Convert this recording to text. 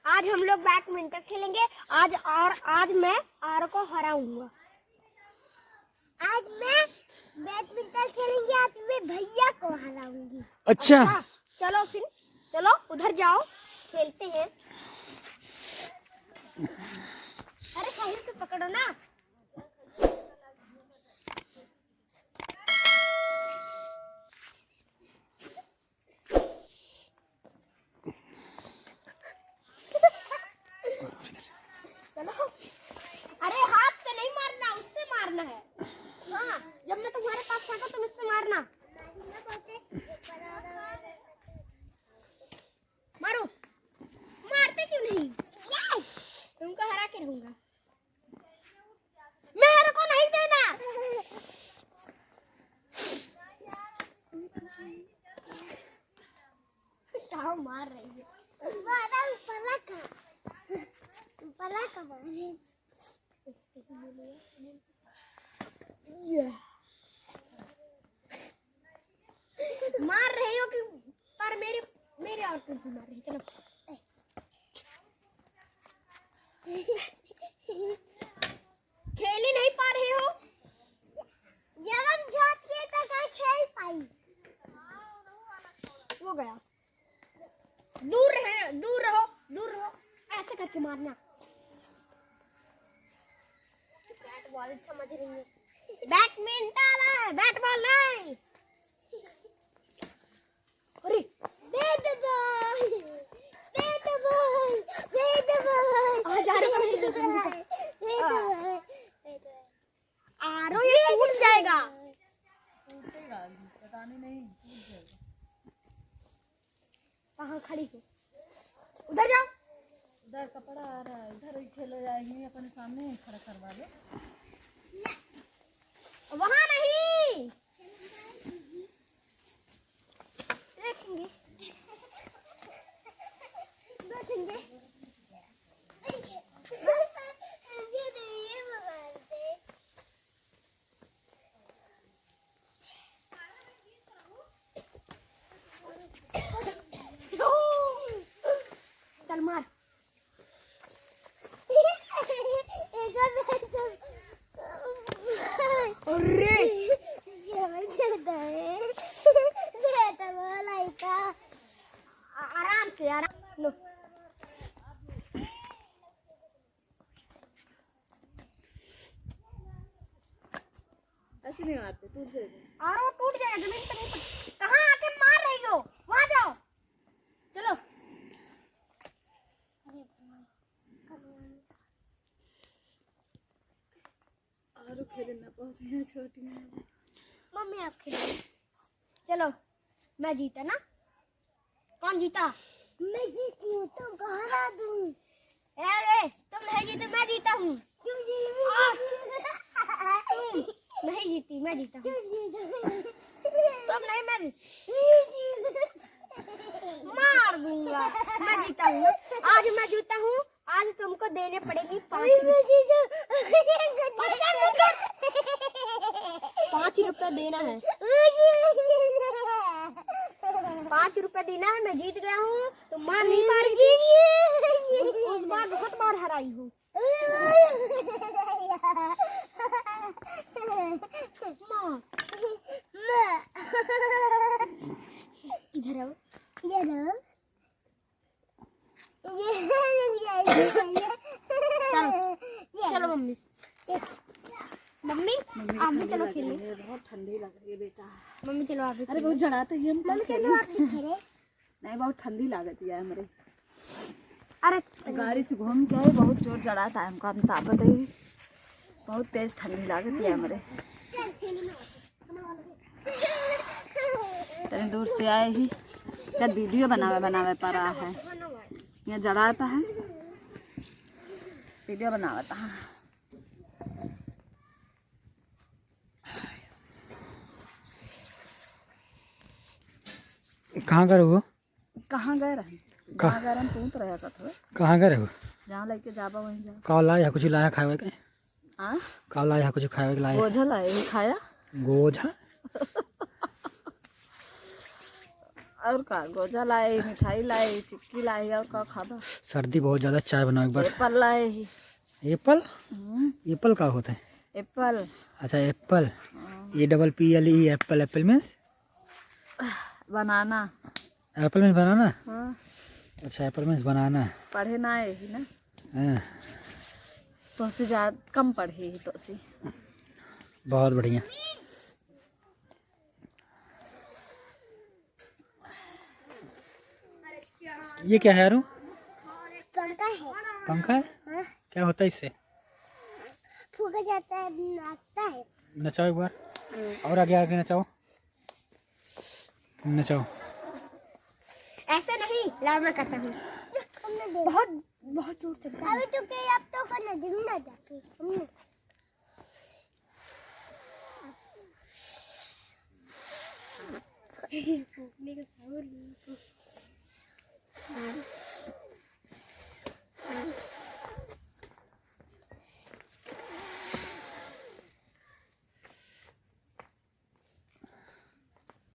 आज हम लोग बैडमिंटन खेलेंगे। आज मैं आर को हराऊंगा। आज मैं बैडमिंटन खेलेंगे। आज मैं भैया को हराऊंगी। अच्छा चलो फिर, चलो उधर जाओ, खेलते हैं। अरे सही से पकड़ो ना। चलो, अरे हाथ से नहीं मारना, उससे मारना है। हाँ, जब मैं तुम्हारे पास था तुम इससे मारना। मारो, मारते क्यों नहीं? तुमको हरा के रहूंगा। मेरे को नहीं देना। क्या मार रही है? मार रही हो कि पर मेरे और तुम मार रही। चलो खेल ही नहीं पा रहे हो। जब हम जाते तो खेल पाई। वो गया। दूर रहो, दूर रहो। ऐसे करके मारना। बैट बॉल समझ रही है। बैडमिंटन है, बैट बॉल नहीं। अरे bat ball, bat ball, bat ball. आ जा रही है। आरो ये टूट जाएगा। पता नहीं टूट जाएगा। कहाँ खड़ी हो? उधर जाओ। उधर कपड़ा आ रहा है, इधर ही खेलो जाएगी। अपने सामने खड़ा करवा दो। वहाँ नहीं, देखेंगे देखेंगे। चल मार। अरे आराम से, आराम लो। ऐसे नहीं आते, टूट जाएगा। और वो टूट जाएगा। जमीन पे नहीं पड़। कहाँ आके मार रही हो? वहाँ जाओ। चलो और खेले ना पहुंचे छोटी में। मम्मी आप खेलो। चलो मैं जीता ना? कौन जीता? मैं जीती हूँ, तुमको हरा दूँ। तुम नहीं जीते, मैं जीता हूँ। तुम नहीं जीती, मैं जीता हूँ। तुम नहीं, मैं मार दूंगा। मैं जीता हूँ। आज मैं जीता हूँ। आज तुमको देने पड़ेगी 5 रुपए देना है। 5 रुपए देना है। मैं जीत गया हूँ। तुम मार नहीं पा रही थी। उस बार बहुत बार हराई हूँ। इधर आओ, इधर आओ। चलो मम्मी, आप भी चलो खेलने। बहुत ठंडी लग रही है बेटा। मम्मी चलो आप भी। अरे बहुत जड़ाता है मम्मी चलो आप भी खेले। नहीं, बहुत ठंडी लागती है हमारे। अरे गाड़ी से घूम के आए, बहुत जोर जड़ाता है हमको। हम ताकत है, बहुत तेज ठंडी लागती है हमारे। तनी दूर से आए ही क्या वीडियो बनावे पा रहा है। यहाँ जड़ाता है, वीडियो बनावता है। कहाँ गए हो? कहाँ गए रहे? कहाँ गए रहे? तू तो रहा साथ में। कहाँ गए हो? जहाँ लेके जाबा वहीं जा। का लाया कुछ लाया खाए के? हाँ, का लाया कुछ खाए के लाया? गोझा लाए, खाया गोझा। और का गोजा लाए, मिठाई लाए, चिक्की लाए, और का खाबा। सर्दी बहुत ज्यादा, चाय बनाओ एक बार। एप्पल लाए ही। एप्पल? एप्पल का होता है? एप्पल। अच्छा apple, APPLE, apple. Apple means banana. Apple means banana. हाँ। अच्छा एप्पल मीन्स बनाना। पढ़े ना है ही ना, हाँ, तो से ज्यादा कम पढ़े ही तो से। बहुत बढ़िया। ये क्या है यारू? पंखा है। पंखा है? हाँ? क्या होता है इससे? फूका जाता है, नाचता है। नचाओ एक बार, और आगे आगे नचाओ, नचाओ। ऐसे नहीं, लाओ मैं करता हूँ। बहुत बहुत जोर चलता है। अभी तो क्या, अब तो करना जिंदा जाके हमने। फूकने का साउंड।